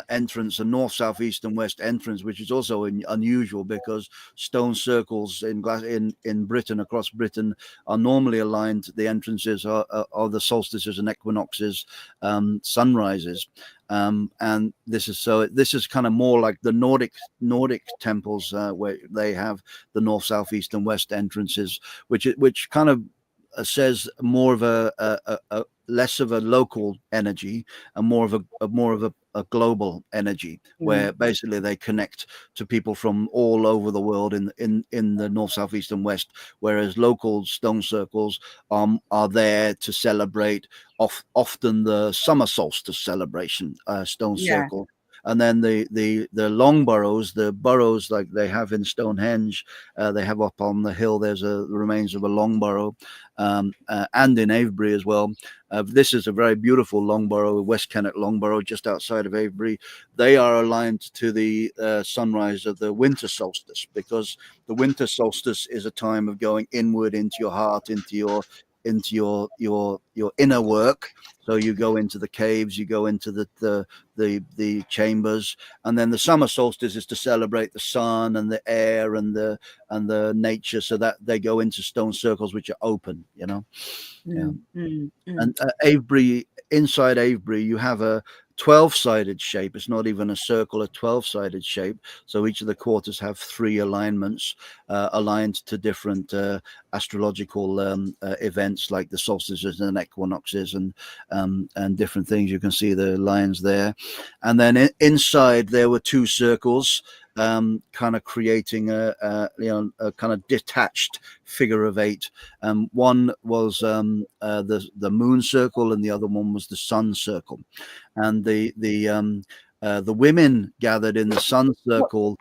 entrance, a north, south, east, and west entrance, which is also unusual because stone circles in Britain, across Britain, are normally aligned. The entrances are the solstices and equinoxes, sunrises, and this is kind of more like the Nordic temples where they have the north, south, east, and west entrances, which kind of says more of a less of a local energy and more of a global energy, where basically they connect to people from all over the world in the north, south, east, and west, whereas local stone circles are there to celebrate often the summer solstice celebration stone circle. And then the long burrows, the burrows like they have in Stonehenge, they have up on the hill. There's the remains of a long burrow, and in Avebury as well. This is a very beautiful long burrow, West Kennet long burrow, just outside of Avebury. They are aligned to the sunrise of the winter solstice, because the winter solstice is a time of going inward into your heart, into your inner work. So you go into the caves, you go into the chambers, and then the summer solstice is to celebrate the sun and the air and the nature, so that they go into stone circles which are open, you know. And Avebury, inside Avebury, you have a 12-sided shape. It's not even a circle, a 12-sided shape. So each of the quarters have 3 alignments aligned to different astrological events like the solstices and equinoxes and different things. You can see the lines there. And then inside there were 2 circles, kind of creating a kind of detached figure of 8. One was the moon circle, and the other one was the sun circle. And the women gathered in the sun circle.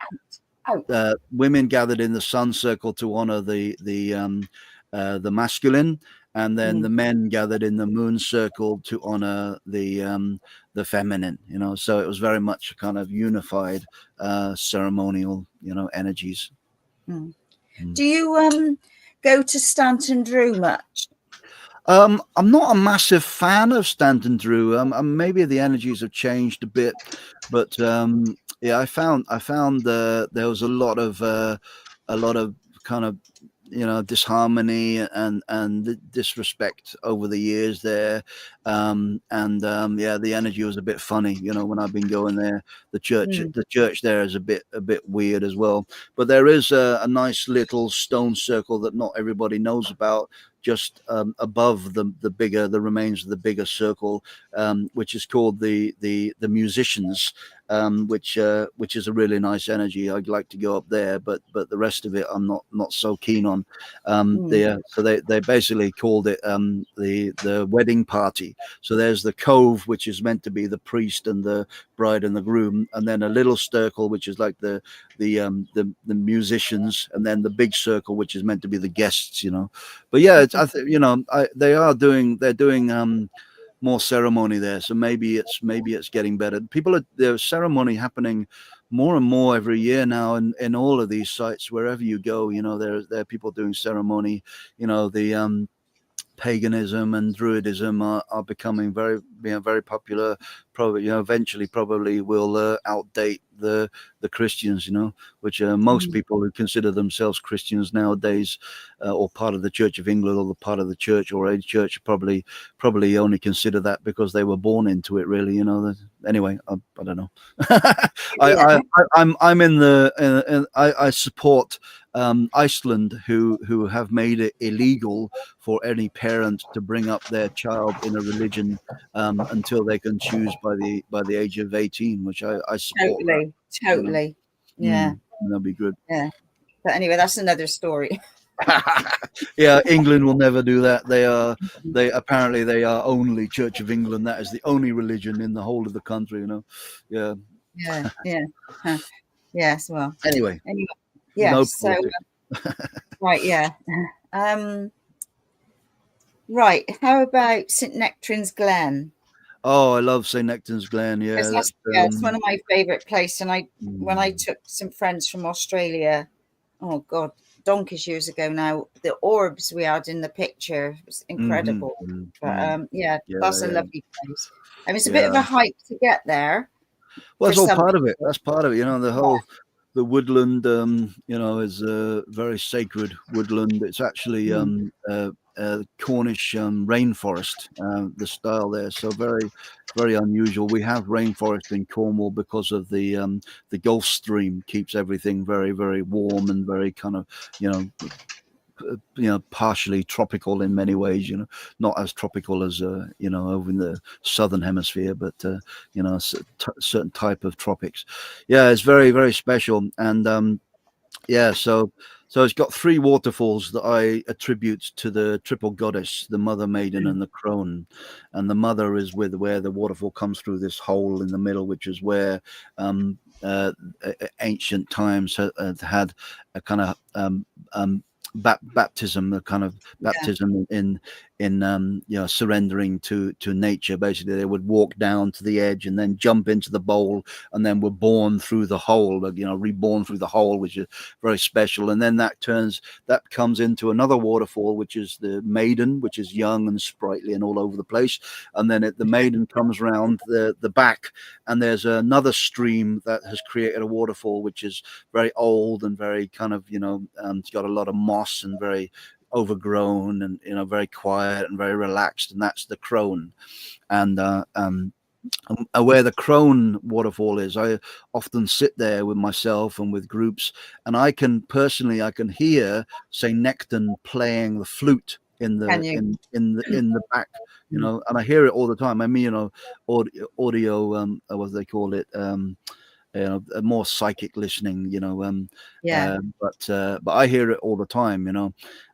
Women gathered in the sun circle to honor the masculine, and then the men gathered in the moon circle to honor the feminine. You know, so it was very much kind of unified ceremonial, you know, energies. Do you go to Stanton Drew much? I'm not a massive fan of Stanton Drew. Maybe the energies have changed a bit, but yeah, I found there was a lot of kind of disharmony and disrespect over the years there. The energy was a bit funny, when I've been going there. The church there is a bit weird as well, but there is a nice little stone circle that not everybody knows about, just above the remains of the bigger circle, which is called the musicians, which is a really nice energy. I'd like to go up there, but the rest of it I'm not so keen on. So they basically called it the wedding party. So there's the cove, which is meant to be the priest and the bride and the groom, and then a little circle which is like the musicians, and then the big circle which is meant to be the guests. But yeah, they're doing more ceremony there, so maybe it's getting better. There's ceremony happening more and more every year now in all of these sites. Wherever you go, there are people doing ceremony. The paganism and druidism are becoming very popular. Probably eventually will outdate the Christians, which most people who consider themselves Christians nowadays, or part of the Church of England, or the part of the church or a church, probably only consider that because they were born into it, really. Anyway, I don't know. I'm in the I support Iceland, who have made it illegal for any parent to bring up their child in a religion until they can choose by the age of 18, which I support. Totally. Yeah. That'd be good. Yeah. But anyway, that's another story. Yeah, England will never do that. They apparently are only Church of England. That is the only religion in the whole of the country, Yeah. Yes. Well. Anyway. Yeah. No so. Right. Yeah. Right. How about St. Nectan's Glen? Oh, I love St. Nectan's Glen. Yeah, it's one of my favorite places. And when I took some friends from Australia, oh God, donkeys years ago now, the orbs we had in the picture was incredible. But that's a lovely place. I mean, it's a bit of a hike to get there. Well, it's all part of it. That's part of it. The whole the woodland, is a very sacred woodland. It's actually Cornish rainforest, the style there. So very, very unusual. We have rainforest in Cornwall because of the Gulf Stream keeps everything very, very warm and very kind of, partially tropical in many ways, not as tropical as over in the southern hemisphere, but a certain type of tropics. Yeah, it's very, very special. And so it's got 3 waterfalls that I attribute to the triple goddess, the mother, maiden, and the crone. And the mother is where the waterfall comes through this hole in the middle, which is where ancient times had a kind of baptism, a kind of baptism in surrendering to nature. Basically, they would walk down to the edge and then jump into the bowl, and then were born through the hole, reborn through the hole, which is very special. And then that comes into another waterfall, which is the maiden, which is young and sprightly and all over the place. And then the maiden comes around the back, and there's another stream that has created a waterfall, which is very old and very kind of it's got a lot of moss and very overgrown and very quiet and very relaxed, and that's the crone. And where the crone waterfall is, I often sit there with myself and with groups, and I can hear Saint Nectan playing the flute in the back, and I hear it all the time. I mean, audio what do they call it, more psychic listening, but I hear it all the time,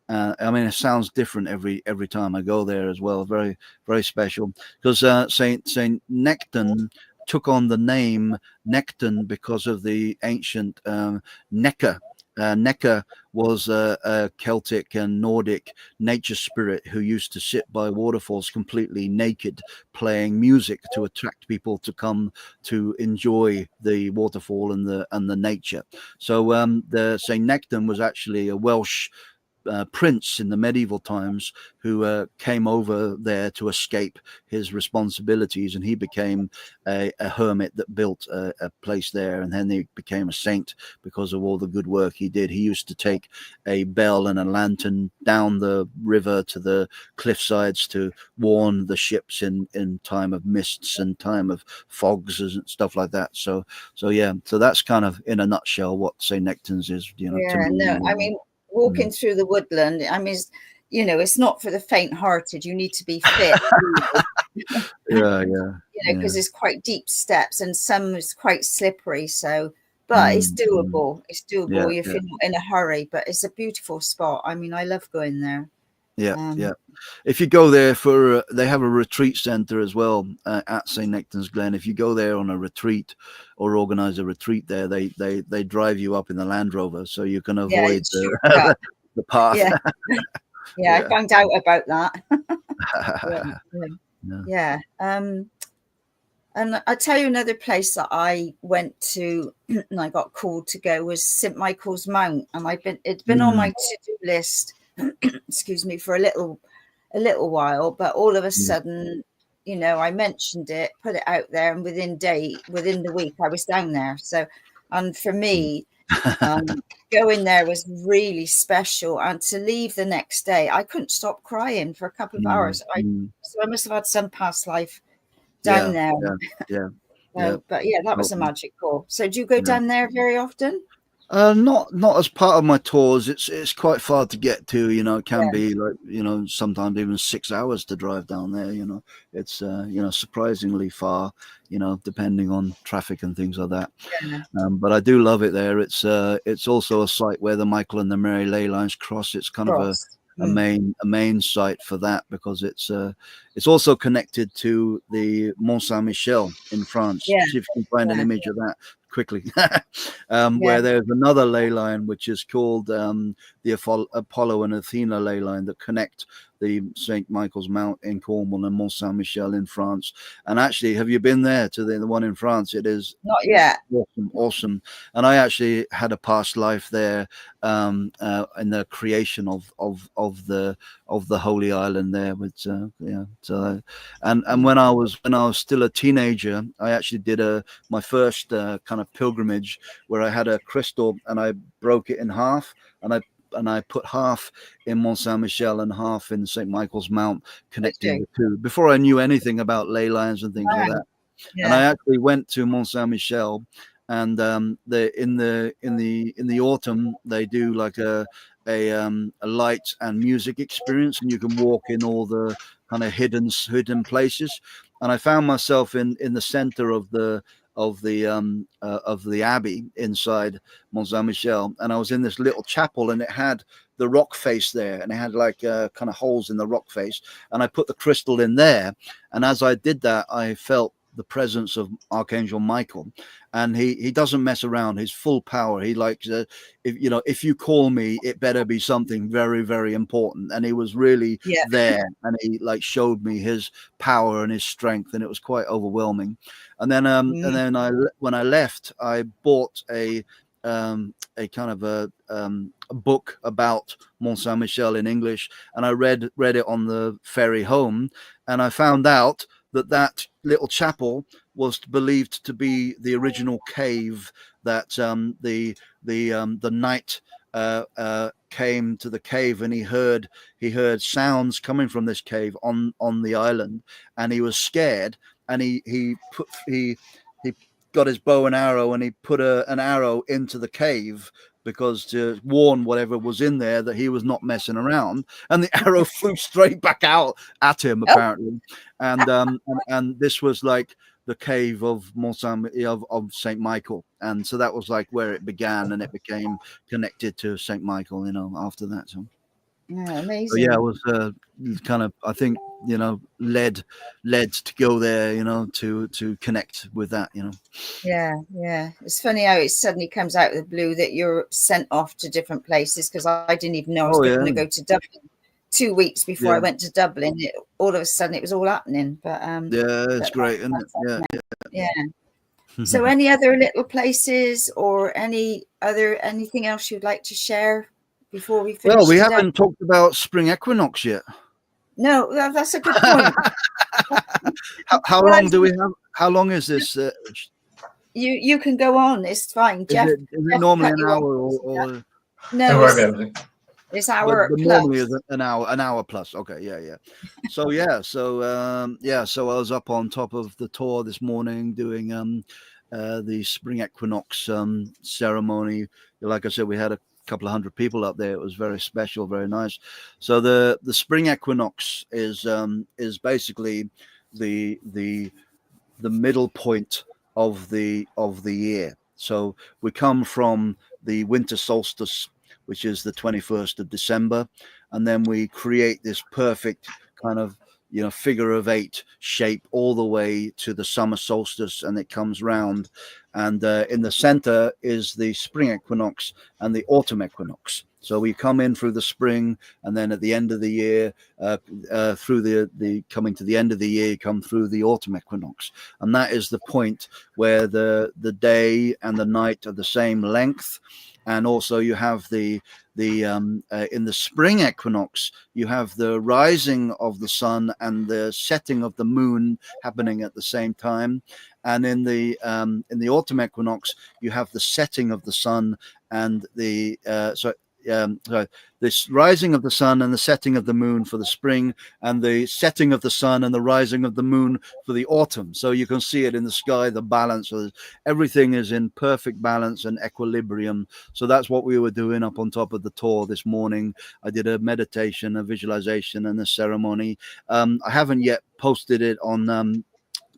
I mean, it sounds different every time I go there as well. Very, very special, because Saint Nectan took on the name Nectan because of the ancient Necca. Necca was a Celtic and Nordic nature spirit who used to sit by waterfalls completely naked, playing music to attract people to come to enjoy the waterfall and the nature. So the Saint Nectan was actually a Welsh prince in the medieval times who came over there to escape his responsibilities, and he became a hermit that built a place there, and then he became a saint because of all the good work he did. He used to take a bell and a lantern down the river to the cliff sides to warn the ships in time of mists and time of fogs and stuff like that. So that's kind of in a nutshell what St. Nectan's is, to me. I mean, walking through the woodland, I mean, it's not for the faint-hearted. You need to be fit. Because it's quite deep steps and some is quite slippery. So, but it's doable. It's doable if you're not in a hurry. But it's a beautiful spot. I mean, I love going there. If you go there they have a retreat center as well at St. Nectan's Glen. If you go there on a retreat or organize a retreat there, they drive you up in the Land Rover, so you can avoid the path. I found out about that. And I'll tell you another place that I went to and I got called to go was St. Michael's Mount, and it's been on my to-do list excuse me, for a little while, but all of a sudden, I mentioned it, put it out there, and within the week I was down there. So, and for me, going there was really special, and to leave the next day, I couldn't stop crying for a couple of hours. So I must have had some past life down there. But that was a magic call. So do you go down there very often? Not as part of my tours. It's quite far to get to, it can be like, sometimes even 6 hours to drive down there, it's, surprisingly far, depending on traffic and things like that. But I do love it there. It's also a site where the Michael and the Mary ley lines cross. It's kind of a main site for that, because it's also connected to the Mont Saint-Michel in France. See if you can find an image of that quickly. Where there's another ley line which is called the Apollo and Athena ley line that connect the St. Michael's Mount in Cornwall and Mont Saint-Michel in France. And actually, have you been there to the one in France? It is not yet. Awesome. And I actually had a past life there in the creation of the Holy Island there. With so and when I was still a teenager, I actually did my first kind of pilgrimage where I had a crystal and I broke it in half, and I put half in Mont Saint-Michel and half in St. Michael's Mount, connecting the two, before I knew anything about ley lines and things like that. And I actually went to Mont Saint-Michel, and in the autumn they do like a light and music experience, and you can walk in all the kind of hidden places. And I found myself in the center of the abbey inside Mont Saint-Michel, and I was in this little chapel, and it had the rock face there, and it had like kind of holes in the rock face, and I put the crystal in there, and as I did that, I felt the presence of Archangel Michael, and he doesn't mess around. He's full power. He likes if you call me, it better be something very, very important. And he was really there, and he like showed me his power and his strength, and it was quite overwhelming. And then when I left, I bought a kind of a book about Mont Saint-Michel in English, and I read it on the ferry home, and I found out that little chapel was believed to be the original cave that the knight came to the cave, and he heard sounds coming from this cave on the island, and he was scared, and he got his bow and arrow, and he put an arrow into the cave, because to warn whatever was in there that he was not messing around, and the arrow flew straight back out at him apparently. And this was like the cave of St. Michael, and so that was like where it began, and it became connected to St. Michael, after that. So amazing. So it was kind of, I think, led to go there, to connect with that, Yeah. It's funny how it suddenly comes out of the blue that you're sent off to different places, because I didn't even know I was going to go to Dublin. 2 weeks before I went to Dublin, all of a sudden it was all happening. But it's great, isn't it? Yeah. So any other little places or anything else you'd like to share before we finish Well, we today? haven't talked about spring equinox yet. No, that's a good point. How long do we have? How long is this? You can go on. It's fine. Is it normally an hour or? No, Don't worry about it. it's hour But plus. normally is an hour plus. Okay, yeah. So so I was up on top of the Tor this morning doing the spring equinox ceremony. Like I said, we had a couple of hundred people up there. It was very special, very nice. So the spring equinox is basically the middle point of the year. So we come from the winter solstice, which is the 21st of December, and then we create this perfect kind of figure of 8 shape all the way to the summer solstice, and it comes round, and in the center is the spring equinox and the autumn equinox. So we come in through the spring, and then at the end of the year, through the coming to the end of the year, come through the autumn equinox, and that is the point where the day and the night are the same length. And also you have in the spring equinox, you have the rising of the sun and the setting of the moon happening at the same time. And in the autumn equinox, you have the setting of the sun and this rising of the sun and the setting of the moon for the spring, and the setting of the sun and the rising of the moon for the autumn. So you can see it in the sky, the balance of everything is in perfect balance and equilibrium. So that's what we were doing up on top of the Tor this morning. I did a meditation, a visualization, and a ceremony. I haven't yet posted it on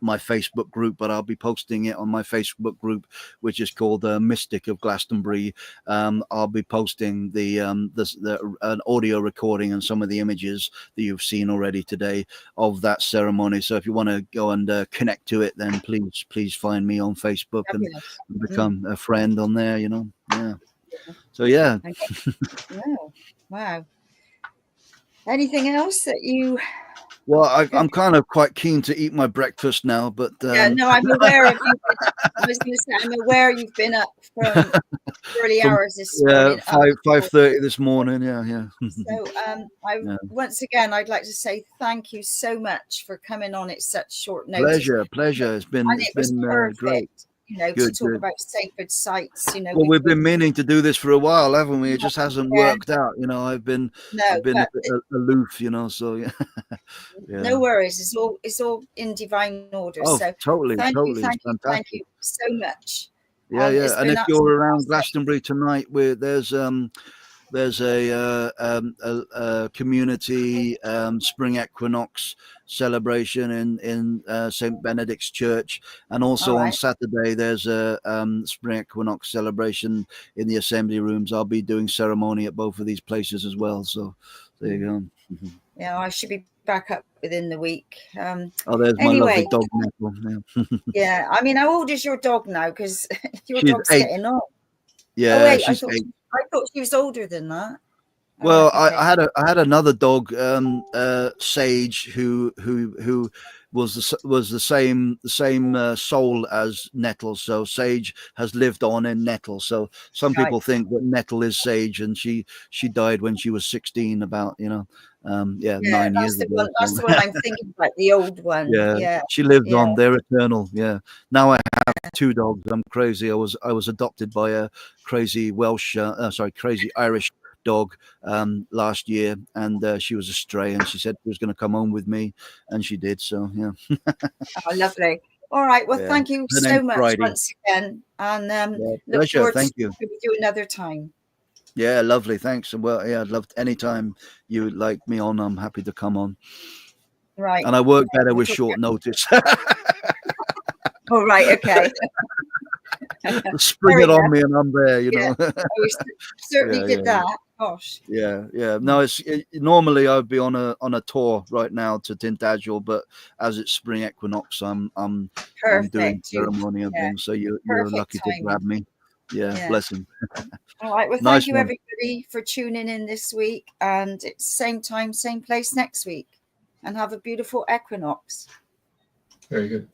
my Facebook group, but I'll be posting it on my Facebook group, which is called Mystic of Glastonbury. I'll be posting an audio recording and some of the images that you've seen already today of that ceremony. So if you want to go and connect to it, then please find me on Facebook and become a friend on there. So yeah. Wow. Anything else that you? Well, I'm kind of quite keen to eat my breakfast now, but no, I'm aware of you. I was going to say, I'm aware you've been up from early hours this morning. 5:30 this morning. Yeah. So, once again, I'd like to say thank you so much for coming on at such short notice. Pleasure. It's been great. To talk about sacred sites. Well, we've been meaning to do this for a while, haven't we? It just hasn't worked out. I've been a bit aloof. So yeah. No worries. It's all in divine order. Oh, so totally. Thank you so much. Yeah. And if you're around Glastonbury tonight, there's a community spring equinox celebration in St. Benedict's Church, and also on Saturday there's a spring equinox celebration in the assembly rooms. I'll be doing ceremony at both of these places as well. So there you go. Yeah, I should be back up within the week. There's my lovely dog Nectan. Yeah, I mean, how old is your dog now? Because your She's dog's 8. getting on. Yeah, she's 8. I thought she was older than that. Well, I had another dog, Sage, who was the same soul as Nettle. So Sage has lived on in Nettle. So some people think that Nettle is Sage, and she died when she was 16. About 9 years ago. That's the one I'm thinking about, the old one. Yeah. She lived on. They're eternal. Yeah. Now I have 2 dogs. I'm crazy. I was adopted by a crazy crazy Irish dog last year, and she was a stray, and she said she was going to come home with me, and she did. So yeah. Oh, lovely. All right. Well, thank you so much once again, and look forward to speaking with you another time. Yeah, lovely. Thanks. And well, I'd love anytime you would like me on. I'm happy to come on. Right. And I work better with short notice. All right. Okay. Spring it on me, and I'm there. We certainly did that. Gosh. Yeah. No, normally I'd be on a tour right now to Tintagel, but as it's spring equinox, I'm doing ceremony and things. So you're lucky to grab me. Yeah. Blessing. All right. Well, thank you everybody for tuning in this week, and it's same time, same place next week. And have a beautiful equinox. Very good.